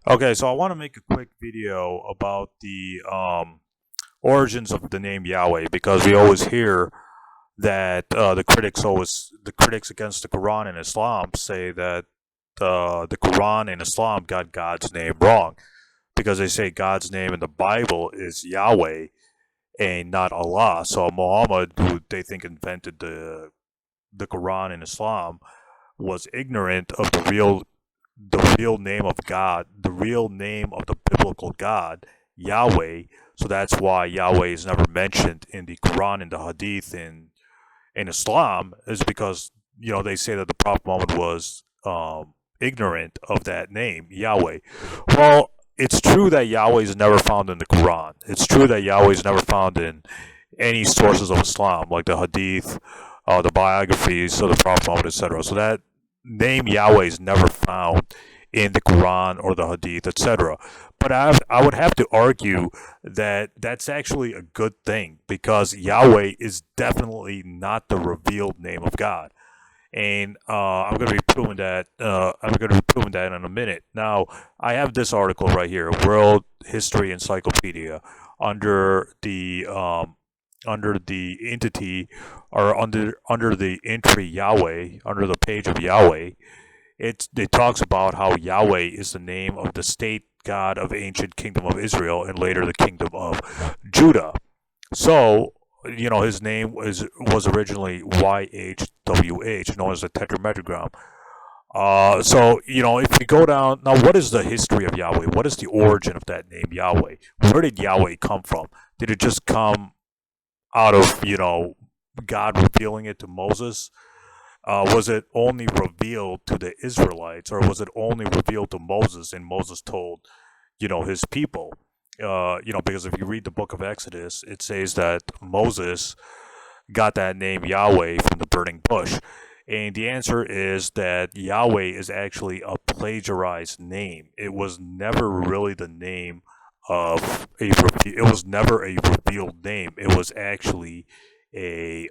Okay, so I want to make a quick video about the origins of the name Yahweh because we always hear that the critics against the Quran and Islam say that the Quran and Islam got God's name wrong because they say God's name in the Bible is Yahweh and not Allah. So Muhammad, who they think invented the Quran and Islam, was ignorant of the real name of God, the real name of the biblical God, Yahweh. So that's why Yahweh is never mentioned in the Quran, in the Hadith, in Islam, is because they say that the Prophet Muhammad was ignorant of that name, Yahweh. Well, it's true that Yahweh is never found in the Quran. It's true that Yahweh is never found in any sources of Islam, like the Hadith, the biographies of the Prophet Muhammad, etc. So that name Yahweh is never found in the Quran or the Hadith, etc. But I would have to argue that that's actually a good thing because Yahweh is definitely not the revealed name of God. And I'm going to be proving that. I'm going to be proving that in a minute. Now, I have this article right here, World History Encyclopedia, under the entity or under the entry Yahweh, under the page of Yahweh. It talks about how Yahweh is the name of the state god of ancient kingdom of Israel and later the kingdom of Judah. So, his name was originally YHWH, known as the Tetragrammaton. So, if we go down now, what is the history of Yahweh? What is the origin of that name Yahweh? Where did Yahweh come from? Did it just come out of God revealing it to Moses? Was it only revealed to the Israelites, or was it only revealed to Moses and Moses told his people? Because if you read the book of Exodus, it says that Moses got that name Yahweh from the burning bush. And the answer is that Yahweh is actually a plagiarized name. It was never really the name it was never a revealed name. It was actually a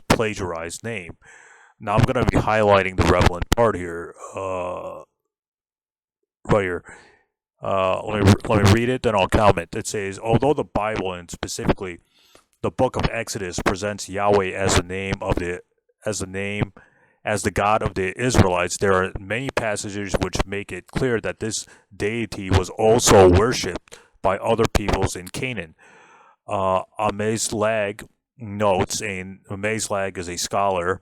plagiarized name. Now I'm going to be highlighting the relevant part here, right here. Let me read it, then I'll comment. It says, although the Bible and specifically the book of Exodus presents Yahweh as the God of the Israelites, there are many passages which make it clear that this deity was also worshipped by other peoples in Canaan. Amazlag notes, and Amazlag is a scholar,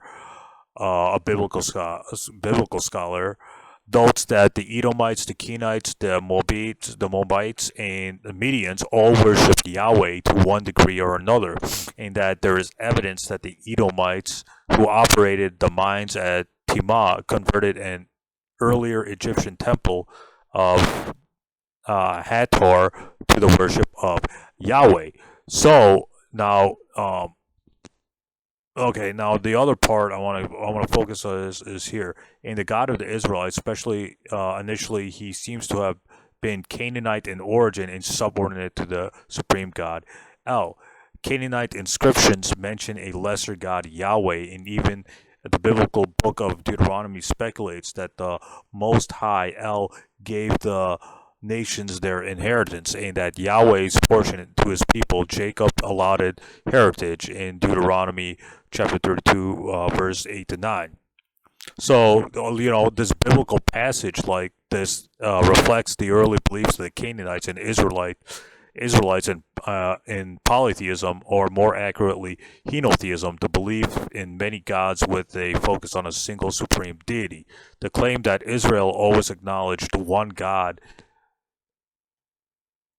biblical scholar, notes that the Edomites, the Kenites, the Moabites, and the Medians all worshipped Yahweh to one degree or another, and that there is evidence that the Edomites, who operated the mines at Timah, converted an earlier Egyptian temple of Hathor to the worship of Yahweh. So now, okay, now the other part I want to focus on is here. In the God of the Israelites, especially initially, he seems to have been Canaanite in origin and subordinate to the supreme God El. Canaanite inscriptions mention a lesser god Yahweh, and even the biblical book of Deuteronomy speculates that the Most High El gave the nations their inheritance, and that Yahweh's portion to his people Jacob allotted heritage in Deuteronomy chapter 32, verse 8 to 9. So, this biblical passage like this reflects the early beliefs of the Canaanites and Israelites in polytheism, or more accurately, henotheism, the belief in many gods with a focus on a single supreme deity. The claim that Israel always acknowledged one God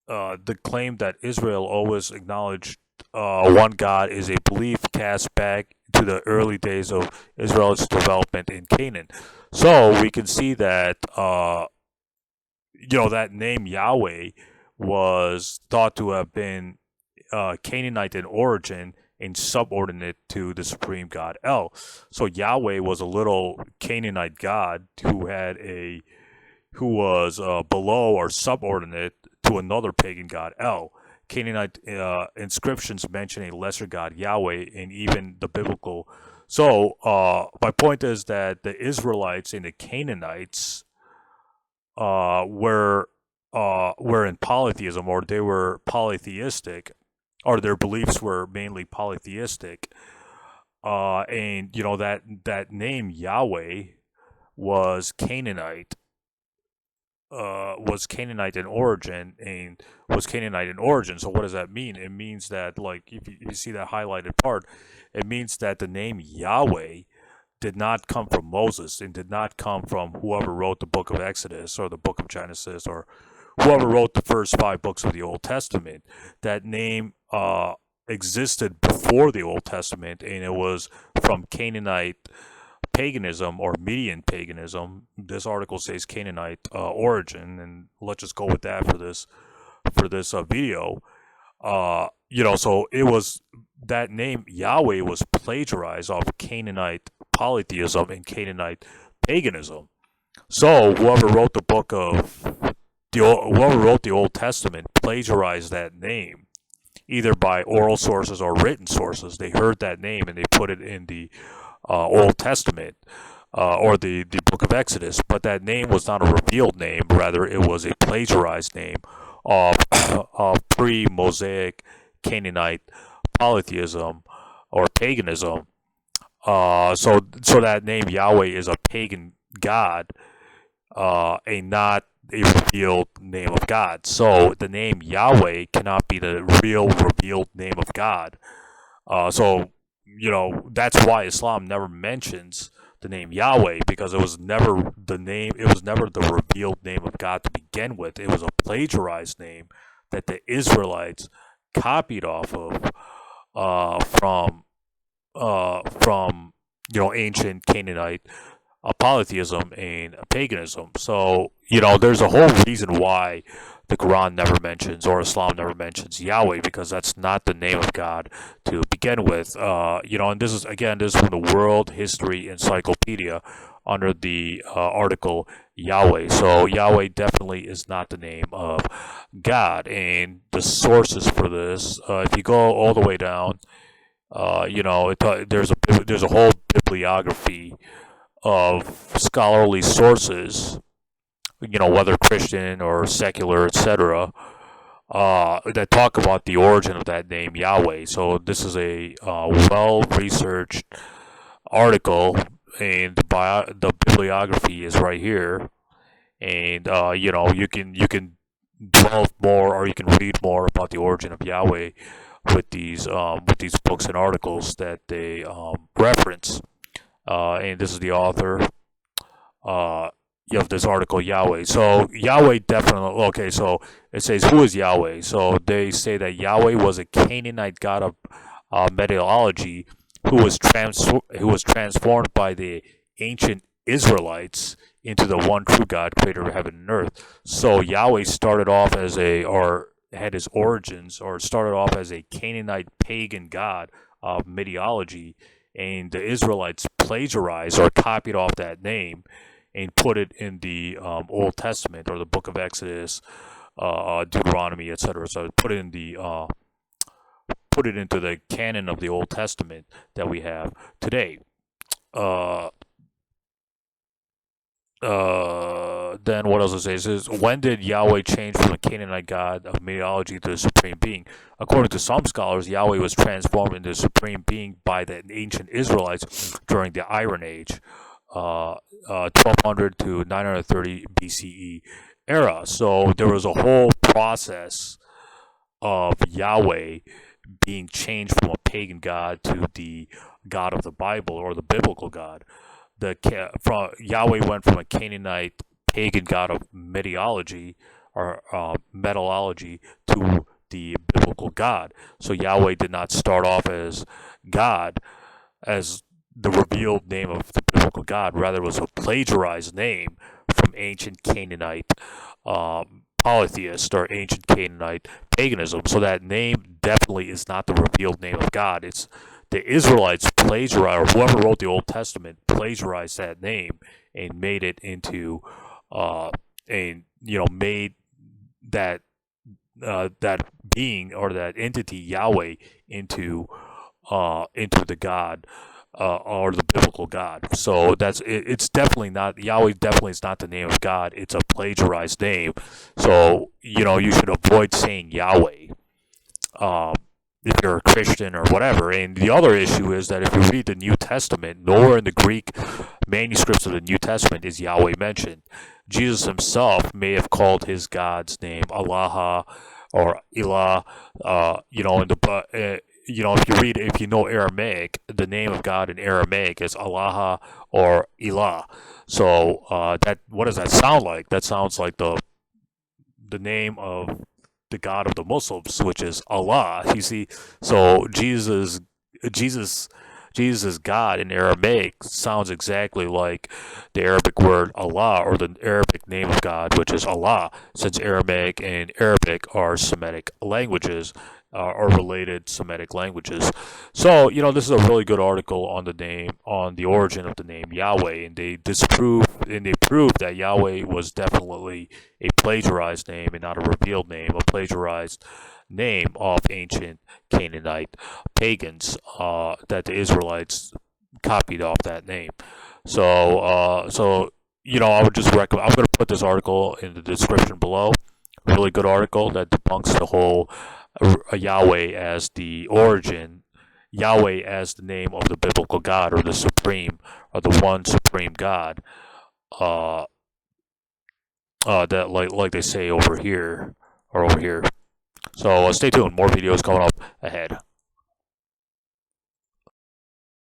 the claim that Israel always acknowledged one God is a belief cast back to the early days of Israel's development in Canaan. So we can see that that name Yahweh was thought to have been Canaanite in origin and subordinate to the supreme God El. So Yahweh was a little Canaanite god who was below or subordinate to another pagan god, El. Canaanite inscriptions mention a lesser god, Yahweh, and even the biblical. So, my point is that the Israelites and the Canaanites were in polytheism, or they were polytheistic, or their beliefs were mainly polytheistic. And that name Yahweh was Canaanite, in origin, and was Canaanite in origin. So what does that mean? It means that, like, if you see that highlighted part, it means that the name Yahweh did not come from Moses, and did not come from whoever wrote the book of Exodus or the book of Genesis, or whoever wrote the first 5 books of the Old Testament. That name existed before the Old Testament, and it was from Canaanite paganism or Median paganism. This article says Canaanite origin, and let's just go with that for this video. So it was, that name Yahweh was plagiarized off Canaanite polytheism and Canaanite paganism. So whoever wrote the Old Testament plagiarized that name, either by oral sources or written sources. They heard that name and they put it in the Old Testament, or the book of Exodus. But that name was not a revealed name; rather, it was a plagiarized name of pre-Mosaic Canaanite polytheism or paganism. So that name Yahweh is a pagan god, and not a revealed name of God. So the name Yahweh cannot be the real revealed name of God. So that's why Islam never mentions the name Yahweh, because it was never the revealed name of God to begin with. It was a plagiarized name that the Israelites copied off of from ancient Canaanite polytheism and paganism. So there's a whole reason why the Quran never mentions, or Islam never mentions, Yahweh, because that's not the name of God to begin with. And this is from the World History Encyclopedia, under the article Yahweh. So Yahweh definitely is not the name of God. And the sources for this, if you go all the way down, there's a whole bibliography of scholarly sources, whether Christian or secular, etc., that talk about the origin of that name Yahweh. So this is a well-researched article, and the bibliography is right here. And you can delve more, or you can read more about the origin of Yahweh with these books and articles that they reference. And this is the author of this article, Yahweh. So Yahweh definitely, okay, so it says, who is Yahweh? So they say that Yahweh was a Canaanite god of meteorology who was transformed by the ancient Israelites into the one true God, creator of heaven and earth. So Yahweh started off as had his origins, or started off as a Canaanite pagan god of meteorology, and the Israelites plagiarized or copied off that name and put it in the Old Testament, or the book of Exodus, Deuteronomy, etc. So put it into the canon of the Old Testament that we have today. Then what else it says is, when did Yahweh change from a Canaanite god of meteorology to the supreme being? According to some scholars, Yahweh was transformed into the supreme being by the ancient Israelites during the Iron Age, 1200 to 930 BCE era. So there was a whole process of Yahweh being changed from a pagan god to the God of the Bible, or the biblical God. Yahweh went from a Canaanite pagan god of meteorology, or metallurgy, to the biblical God. So Yahweh did not start off as God, as the revealed name of the biblical God. Rather, it was a plagiarized name from ancient Canaanite polytheist, or ancient Canaanite paganism. So that name definitely is not the revealed name of God. It's the Israelites plagiarized, or whoever wrote the Old Testament plagiarized that name and made it into, made that being, or that entity Yahweh, into the God or the biblical God. So it's definitely not, Yahweh definitely is not the name of God. It's a plagiarized name. So you should avoid saying Yahweh. Um, if you're a Christian or whatever. And the other issue is that if you read the New Testament, nowhere in the Greek manuscripts of the New Testament is Yahweh mentioned. Jesus himself may have called his God's name Allah or Ilah. In the if you know Aramaic, the name of God in Aramaic is Allah or Ilah. So what does that sound like? That sounds like the name of the God of the Muslims, which is Allah. You see, so Jesus, Jesus' God in Aramaic sounds exactly like the Arabic word Allah or the Arabic name of God, which is Allah, since Aramaic and Arabic are Semitic languages. Or related Semitic languages. So, this is a really good article on the origin of the name Yahweh, and they prove that Yahweh was definitely a plagiarized name and not a revealed name, a plagiarized name of ancient Canaanite pagans that the Israelites copied off that name. So, I would just recommend. I'm going to put this article in the description below. Really good article that debunks the whole Yahweh as the origin, Yahweh as the name of the biblical God or the supreme or the one supreme God. That like they say over here or over here. So stay tuned. More videos coming up ahead.